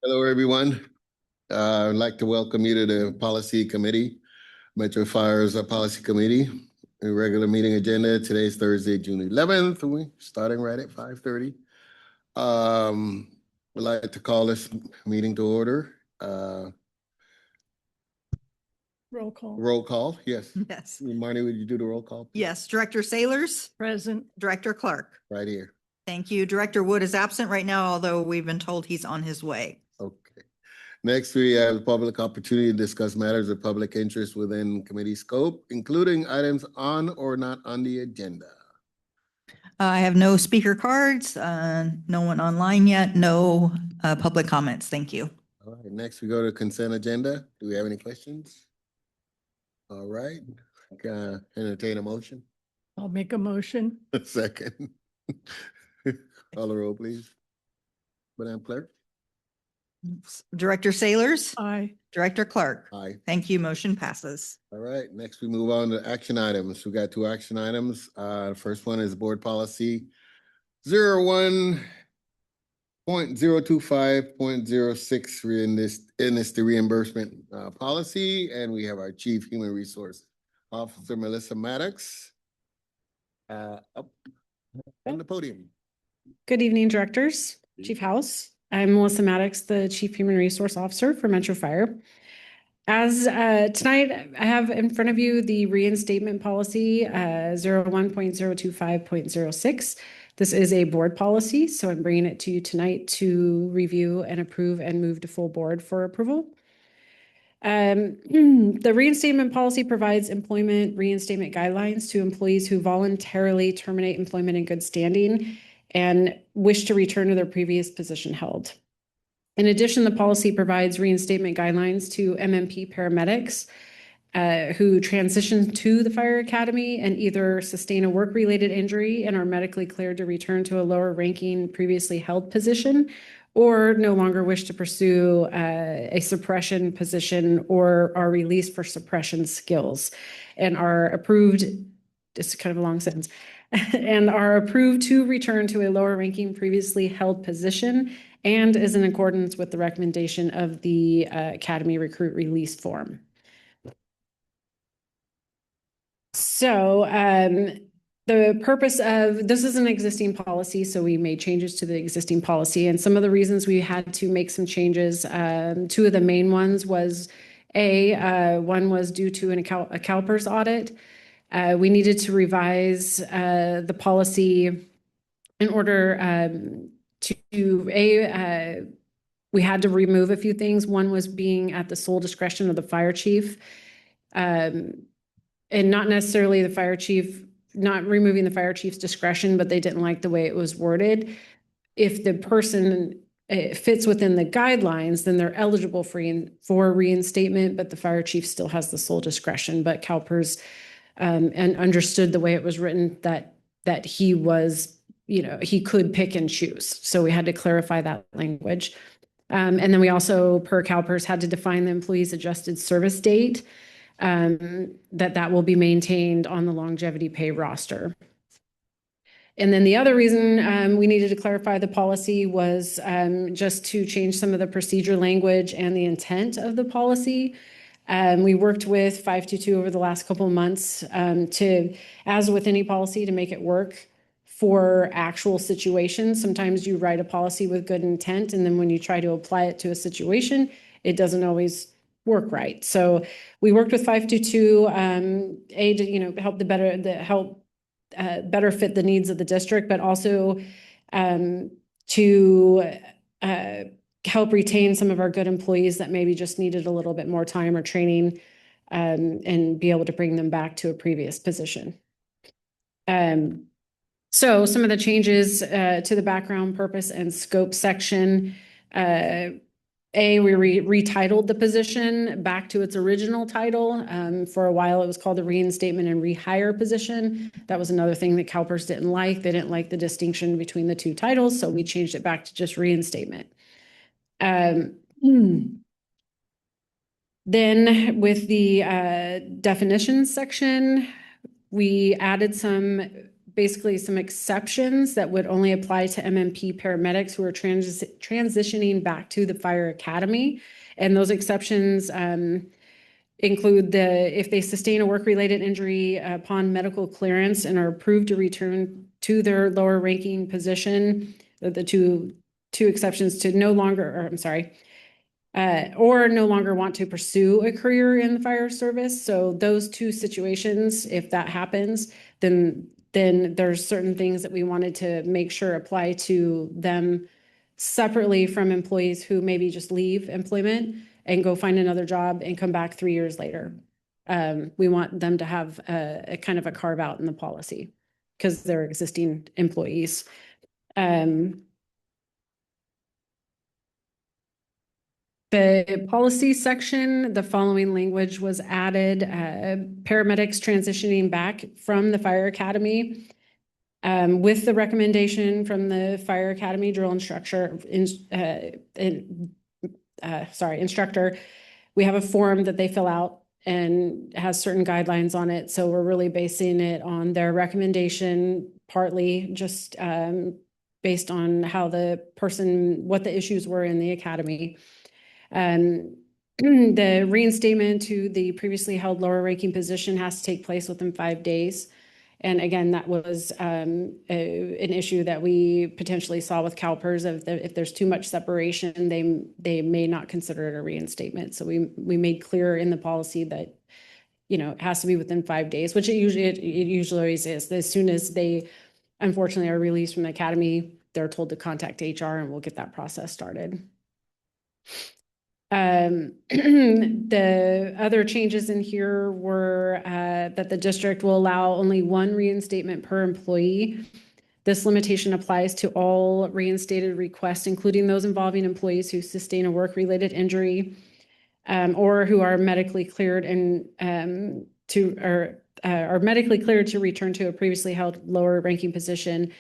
Hello, everyone. I'd like to welcome you to the Policy Committee, Metro Fire's Policy Committee. A regular meeting agenda. Today's Thursday, June 11th. We're starting right at 5:30. We'd like to call this meeting to order. Roll call. Roll call, yes. Yes. Marnie, would you do the roll call? Yes. Director Sailors, Present. Director Clark. Right here. Thank you. Director Wood is absent right now, although we've been told he's on his way. Okay. Next, we have public opportunity to discuss matters of public interest within committee scope, including items on or not on the agenda. I have no speaker cards, no one online yet, no public comments. Thank you. All right, next we go to consent agenda. Do we have any questions? All right, entertain a motion. I'll make a motion. A second. Call the roll, please. Madam Clerk? Director Sailors, Aye. Director Clark. Aye. Thank you. Motion passes. All right, next we move on to action items. We got two action items. The first one is board policy 01.025.06 in this the reimbursement policy, and we have our Chief Human Resource Officer Melissa Maddox up on the podium. Good evening, directors, Chief House. I'm Melissa Maddox, the Chief Human Resource Officer for Metro Fire. As tonight, I have in front of you the reinstatement policy 01.025.06. This is a board policy, so I'm bringing it to you tonight to review and approve and move to full board for approval. The reinstatement policy provides employment reinstatement guidelines to employees who voluntarily terminate employment in good standing and wish to return to their previous position held. In addition, the policy provides reinstatement guidelines to MMP paramedics who transition to the fire academy and either sustain a work-related injury and are medically cleared to return to a lower ranking previously held position, or no longer wish to pursue a suppression position or are released for suppression skills and are approved, it's kind of a long sentence, and are approved to return to a lower ranking previously held position and is in accordance with the recommendation of the Academy Recruit Release Form. So the purpose of this is an existing policy, so we made changes to the existing policy. And some of the reasons we had to make some changes, two of the main ones was one was due to a CalPERS audit. We needed to revise the policy in order we had to remove a few things. One was being at the sole discretion of the fire chief, and not necessarily the fire chief, not removing the fire chief's discretion, but they didn't like the way it was worded. If the person fits within the guidelines, then they're eligible for reinstatement, but the fire chief still has the sole discretion. But CalPERS and understood the way it was written that he was, he could pick and choose. So we had to clarify that language. And then we also, per CalPERS, had to define the employee's adjusted service date, that will be maintained on the longevity pay roster. And then the other reason we needed to clarify the policy was just to change some of the procedure language and the intent of the policy. We worked with 522 over the last couple of months as with any policy, to make it work for actual situations. Sometimes you write a policy with good intent, and then when you try to apply it to a situation, it doesn't always work right. So we worked with 522 to help better fit the needs of the district, but also to help retain some of our good employees that maybe just needed a little bit more time or training, and be able to bring them back to a previous position. So some of the changes to the background, purpose, and scope section. We retitled the position back to its original title. For a while, it was called the reinstatement and rehire position. That was another thing that CalPERS didn't like. They didn't like the distinction between the two titles, so we changed it back to just reinstatement. Then with the definitions section, we added some basically some exceptions that would only apply to MMP paramedics who are transitioning back to the fire academy. And those exceptions include if they sustain a work-related injury upon medical clearance and are approved to return to their lower ranking position, the two exceptions to no longer want to pursue a career in the fire service. So those two situations, if that happens, then there's certain things that we wanted to make sure apply to them separately from employees who maybe just leave employment and go find another job and come back 3 years later. We want them to have a kind of a carve out in the policy because they're existing employees. The policy section, the following language was added, paramedics transitioning back from the fire academy with the recommendation from the fire academy drill instructor. We have a form that they fill out and has certain guidelines on it. So we're really basing it on their recommendation, partly just based on how what the issues were in the academy. The reinstatement to the previously held lower ranking position has to take place within 5 days. And again, that was an issue that we potentially saw with CalPERS. If there's too much separation, they may not consider it a reinstatement. So we made clear in the policy that, you know, it has to be within 5 days, which it usually always is. As soon as they unfortunately are released from the academy, they're told to contact HR and we'll get that process started. The other changes in here were that the district will allow only one reinstatement per employee. This limitation applies to all reinstated requests, including those involving employees who sustain a work-related injury or who are medically cleared are medically cleared to return to a previously held lower ranking position,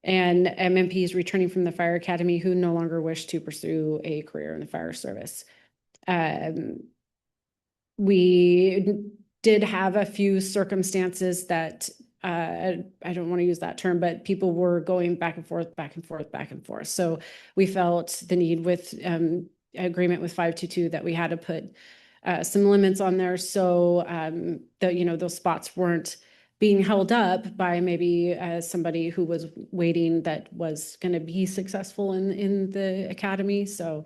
and MMPs returning from the fire academy who no longer wish to pursue a career in the fire service. We did have a few circumstances that I don't want to use that term, but people were going back and forth. So we felt the need with agreement with 522 that we had to put some limits on there so that, you know, those spots weren't being held up by maybe somebody who was waiting that was going to be successful in the academy. So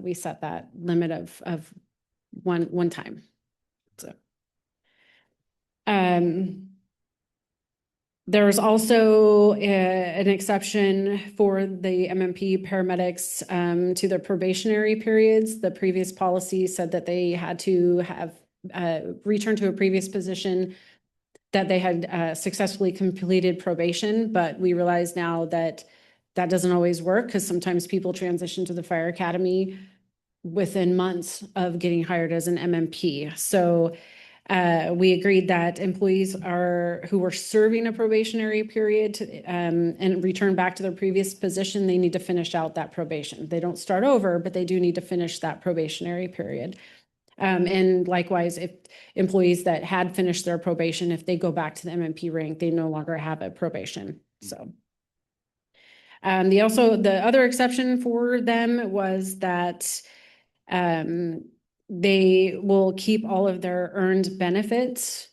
we set that limit of one time. So there was also an exception for the MMP paramedics to their probationary periods. The previous policy said that they had to have returned to a previous position that they had successfully completed probation, but we realize now that that doesn't always work because sometimes people transition to the fire academy within months of getting hired as an MMP. So we agreed that employees who were serving a probationary period and return back to their previous position, they need to finish out that probation. They don't start over, but they do need to finish that probationary period. And likewise, if employees that had finished their probation, if they go back to the MMP rank, they no longer have a probation. So the other exception for them was that they will keep all of their earned benefits.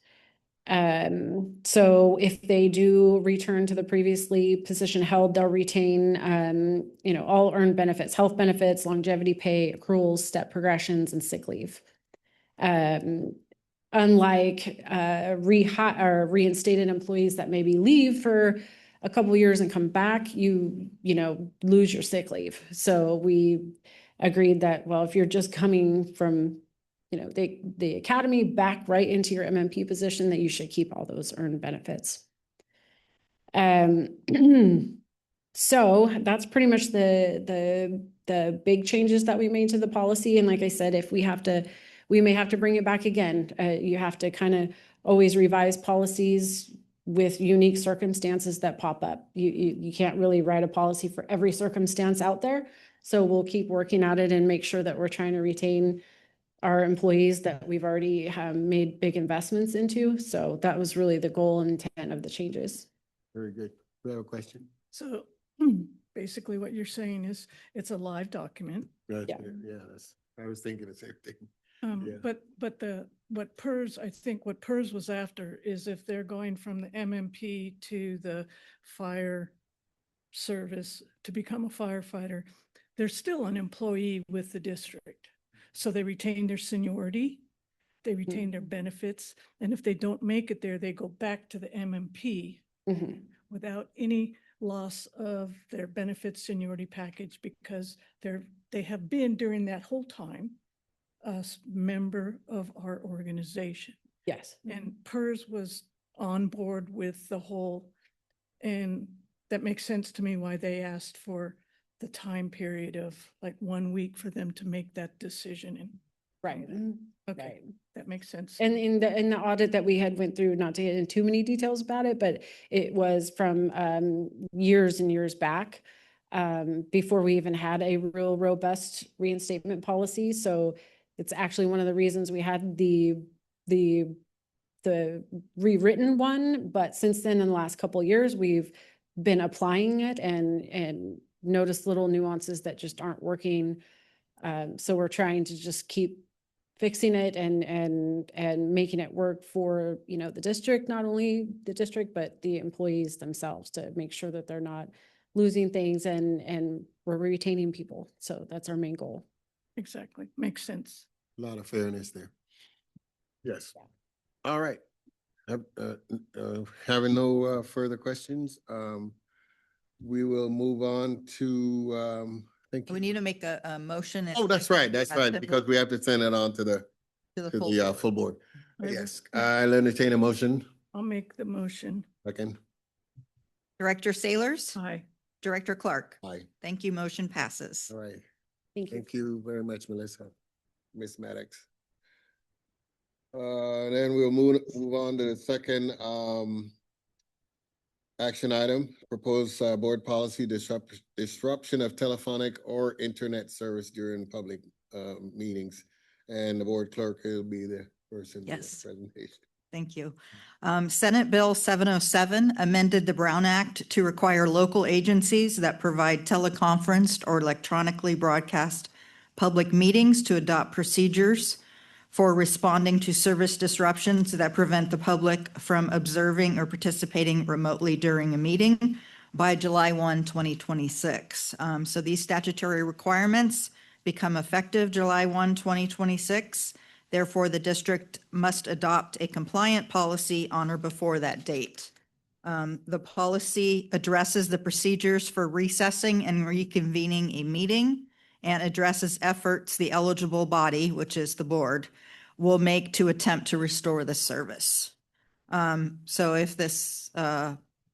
So if they do return to the previously position held, they'll retain, all earned benefits, health benefits, longevity pay, accruals, step progressions, and sick leave. Unlike reinstated employees that maybe leave for a couple of years and come back, you lose your sick leave. So we agreed that, well, if you're just coming from, the academy back right into your MMP position, that you should keep all those earned benefits. So that's pretty much the big changes that we made to the policy. And like I said, if we may have to bring it back again. You have to kind of always revise policies with unique circumstances that pop up. You can't really write a policy for every circumstance out there. So we'll keep working at it and make sure that we're trying to retain our employees that we've already made big investments into. So that was really the goal and intent of the changes. Very good. We have a question? So basically what you're saying is it's a live document. Yeah, Yeah. I was thinking the same thing. Yeah. But what PERS, I think what PERS was after is if they're going from the MMP to the fire service to become a firefighter, they're still an employee with the district. So they retain their seniority, they retain their benefits, and if they don't make it there, they go back to the MMP Mhm. without any loss of their benefits seniority package because they have been during that whole time a member of our organization. Yes. And PERS was on board with the whole, and that makes sense to me why they asked for the time period of like 1 week for them to make that decision. And Right. okay, Right. that makes sense. And in the audit that we had went through, not to get into too many details about it, but it was from years and years back, before we even had a real robust reinstatement policy. So it's actually one of the reasons we had the rewritten one, but since then, in the last couple of years, we've been applying it and noticed little nuances that just aren't working. So we're trying to just keep fixing it and making it work for, you know, the district, not only the district, but the employees themselves to make sure that they're not losing things and we're retaining people. So that's our main goal. Exactly, makes sense. A lot of fairness there. Yes. Yeah. All right. Having no further questions, we will move on to, thank We you. need to make a motion. and Oh, that's right, that's right, because we have to send it on to the To the to full the board. full board. I will- Yes, I'll entertain a motion. I'll make the motion. Second. Director Sailors, Aye. Director Clark. Aye. Thank you. Motion passes. All right. Thank you. Thank you very much, Melissa. Miss Maddox. Then we'll move on to the second action item, proposed board policy disruption of telephonic or internet service during public meetings. And the board clerk will be the person doing the Yes. presentation. Thank you. Senate Bill 707 amended the Brown Act to require local agencies that provide teleconferenced or electronically broadcast public meetings to adopt procedures for responding to service disruptions that prevent the public from observing or participating remotely during a meeting by July 1, 2026. So these statutory requirements become effective July 1, 2026. Therefore, the district must adopt a compliant policy on or before that date. The policy addresses the procedures for recessing and reconvening a meeting and addresses efforts the eligible body, which is the board, will make to attempt to restore the service. So if this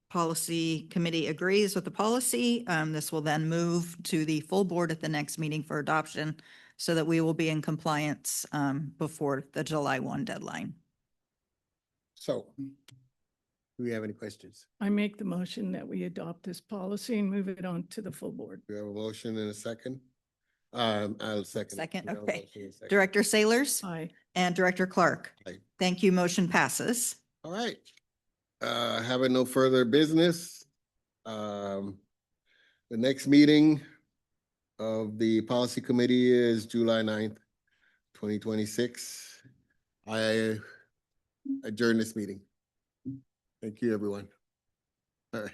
policy committee agrees with the policy, this will then move to the full board at the next meeting for adoption so that we will be in compliance before the July 1 deadline. So, do we have any questions? I make the motion that we adopt this policy and move it on to the full board. We have a motion and a second? I'll second. it. Second, We have a okay. motion and a second. Director Sailors Aye. and Director Clark. Aye. Thank you. Motion passes. All right. Having no further business, the next meeting of the policy committee is July 9th, 2026. I adjourn this meeting. Thank you, everyone.